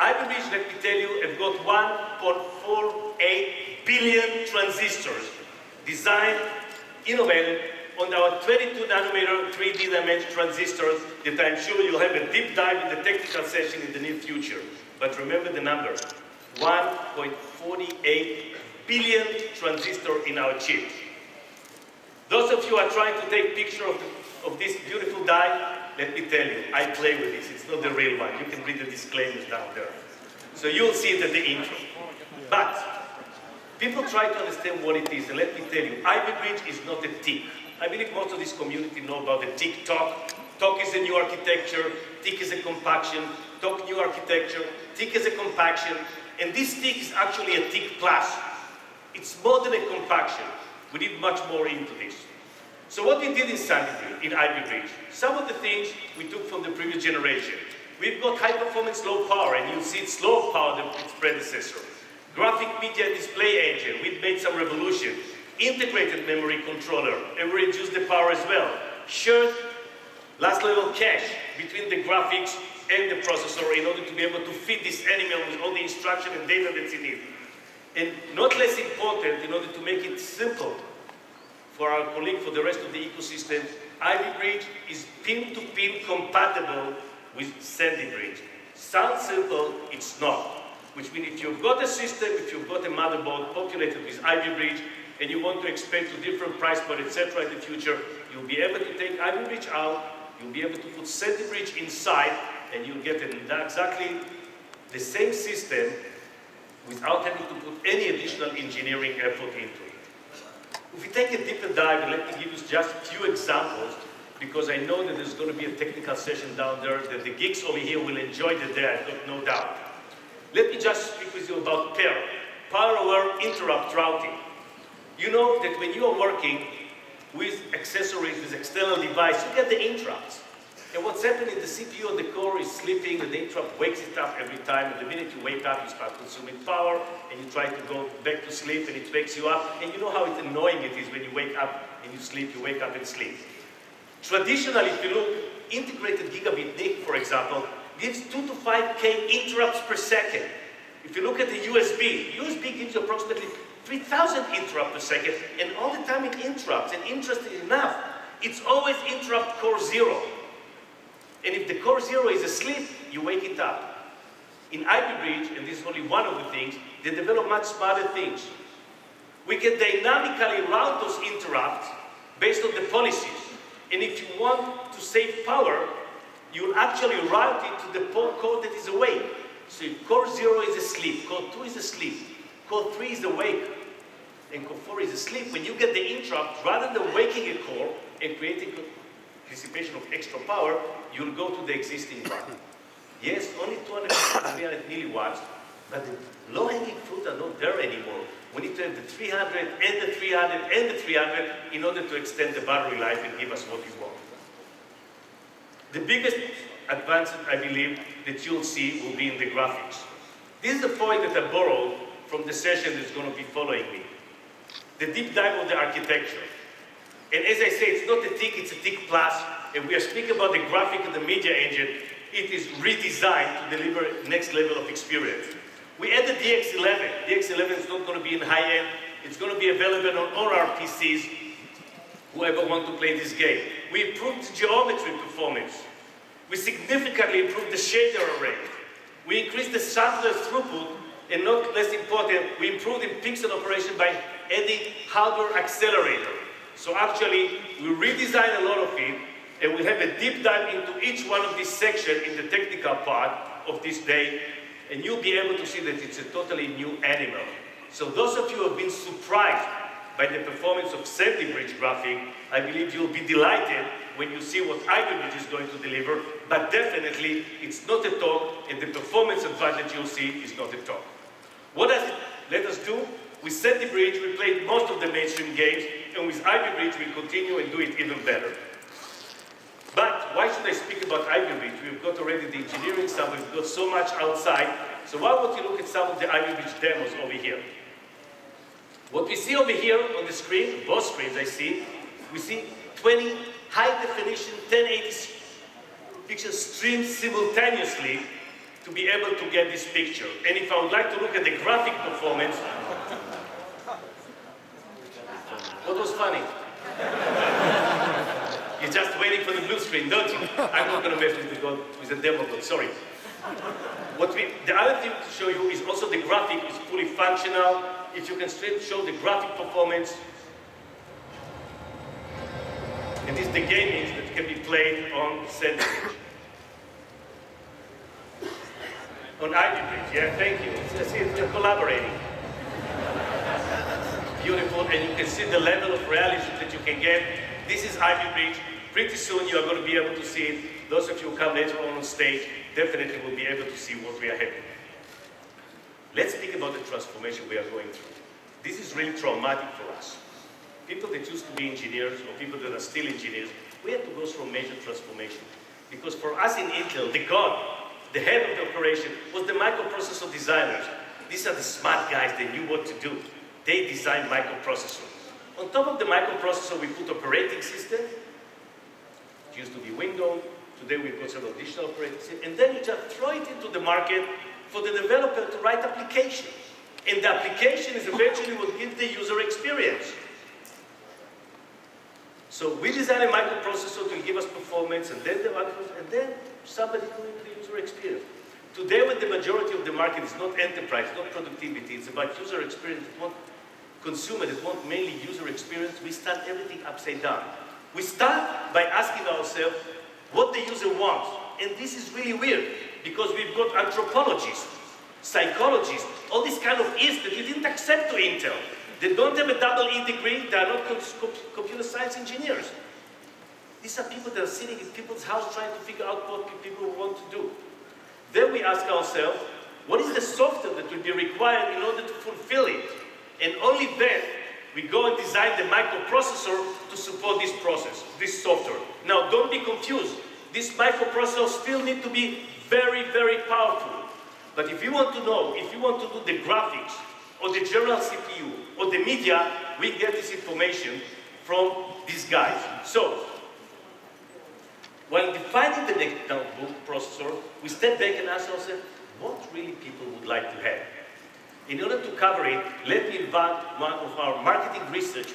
Ivy Bridge, let me tell you, have got 1.48 billion transistors designed, innovated on our 22 nanometer 3D dimension transistors that I'm sure you'll have a deep dive in the technical session in the near future. But remember the number, 1.48 billion transistors in our chip. Those of you who are trying to take picture of this beautiful die, let me tell you, I play with this. It's not the real one. You can read the disclaimers down there. So you'll see it at the intro. But people try to understand what it is, and let me tell you, Ivy Bridge is not a TIC. I believe most of this community know about the TIC TOC. TOC is a new architecture, TIC is a compaction, TOC new architecture, TIC is a compaction, and this TIC is actually a TIC plus. It's more than a compaction. We need much more into this. So what we did in in Ivy Bridge, some of the things we took from the previous generation. We've got high performance, low power, and you'll see it's low power than its predecessor. Graphic media display engine, we've made some revolution. Integrated memory controller, and we reduced the power as well. Shared last level cache between the graphics and the processor in order to be able to feed this animal with all the instruction and data that's in it. And not less important, in order to make it simple for our colleague, for the rest of the ecosystem, Ivy Bridge is pin-to-pin compatible with Sandy Bridge. Sounds simple, it's not. Which means if you've got a system, if you've got a motherboard populated with Ivy Bridge, and you want to expand to different price points, etc. in the future, you'll be able to take Ivy Bridge out, you'll be able to put Sandy Bridge inside, and you'll get exactly the same system without having to put any additional engineering effort into it. If we take a deeper dive, and let me give you just a few examples, because I know that there's going to be a technical session down there that the geeks over here will enjoy the day, I've got no doubt. Let me just speak with you about PAIR, Power-Aware Interrupt Routing. You know that when you are working with accessories, with external device, you get the interrupts. And what's happening, the CPU of the core is sleeping, and the interrupt wakes it up every time, and the minute you wake up, you start consuming power, and you try to go back to sleep, and it wakes you up, and you know how annoying it is when you wake up and you sleep, you wake up and sleep. Traditionally, if you look, integrated gigabit NIC, for example, gives 2 to 5K interrupts per second. If you look at the USB gives you approximately 3,000 interrupts per second, and all the time it interrupts, and interesting enough, it's always interrupt core 0. And if the core 0 is asleep, you wake it up. In Ivy Bridge, and this is only one of the things, they develop much smarter things. We can dynamically route those interrupts based on the policies. And if you want to save power, you'll actually route it to the core that is awake. So if core 0 is asleep, core 2 is asleep, core 3 is awake, and core 4 is asleep, when you get the interrupt, rather than waking a core and creating dissipation of extra power, you'll go to the existing one. Yes, only 250, 300 milliwatts, but the low-hanging fruit are not there anymore. We need to have the 300 and the 300 and the 300 in order to extend the battery life and give us what we want. The biggest advancement, I believe, that you'll see will be in the graphics. This is the point that I borrowed from the session that's going to be following me. The deep dive of the architecture. And as I say, it's not a TIC, it's a TIC plus, and we are speaking about the graphic and the media engine. It is redesigned to deliver next level of experience. We added DX'11. DX'11 is not going to be in high-end. It's going to be available on all our PCs, whoever wants to play this game. We improved the geometry performance. We significantly improved the shader array. We increased the sampler throughput, and not less important, we improved in pixel operation by adding hardware accelerator. So actually, we redesigned a lot of it, and we'll have a deep dive into each one of these sections in the technical part of this day, and you'll be able to see that it's a totally new animal. So those of you who have been surprised by the performance of Sandy Bridge graphic, I believe you'll be delighted when you see what Ivy Bridge is going to deliver, but definitely it's not a talk, and the performance advantage you'll see is not a talk. What does it let us do? With Sandy Bridge, we played most of the mainstream games, and with Ivy Bridge, we continue and do it even better. But why should I speak about Ivy Bridge? We've got already the engineering stuff, we've got so much outside, so why don't you look at some of the Ivy Bridge demos over here? What we see over here on the screen, both screens I see, we see 20 high-definition 1080 pictures streamed simultaneously to be able to get this picture. And if I would like to look at the graphic performance, what was funny? You're just waiting for the blue screen, don't you? I'm not going to mess with the demo code, sorry. The other thing to show you is also the graphic is fully functional. If you can show the graphic performance, and this is the gaming that can be played on center stage. On Ivy Bridge, yeah, thank you. We're collaborating. Beautiful, and you can see the level of realism that you can get. This is Ivy Bridge. Pretty soon you are going to be able to see it. Those of you who come later on stage definitely will be able to see what we are having. Let's speak about the transformation we are going through. This is really traumatic for us. People that used to be engineers, or people that are still engineers, we had to go through a major transformation. Because for us in Intel, the god, the head of the operation, was the microprocessor designers. These are the smart guys, they knew what to do. They designed microprocessors. On top of the microprocessor, we put operating system. It used to be Windows. Today we've got some additional operating system. And then you just throw it into the market for the developer to write applications. And the application is eventually what gives the user experience. So we design a microprocessor to give us performance, and then somebody doing the user experience. Today, when the majority of the market is not enterprise, not productivity, it's about user experience, that want consumer, that want mainly user experience, we start everything upside down. We start by asking ourselves what the user wants. And this is really weird, because we've got anthropologists, psychologists, all these kind of E's that you didn't accept to Intel. They don't have a double E degree, they are not computer science engineers. These are people that are sitting in people's house trying to figure out what people want to do. Then we ask ourselves, what is the software that will be required in order to fulfill it? And only then we go and design the microprocessor to support this process, this software. Now don't be confused. These microprocessors still need to be very, very powerful. But if you want to know, if you want to do the graphics, or the general CPU, or the media, we get this information from these guys. So, while defining the notebook processor, we step back and ask ourselves, what really people would like to have? In order to cover it, let me invite one of our marketing research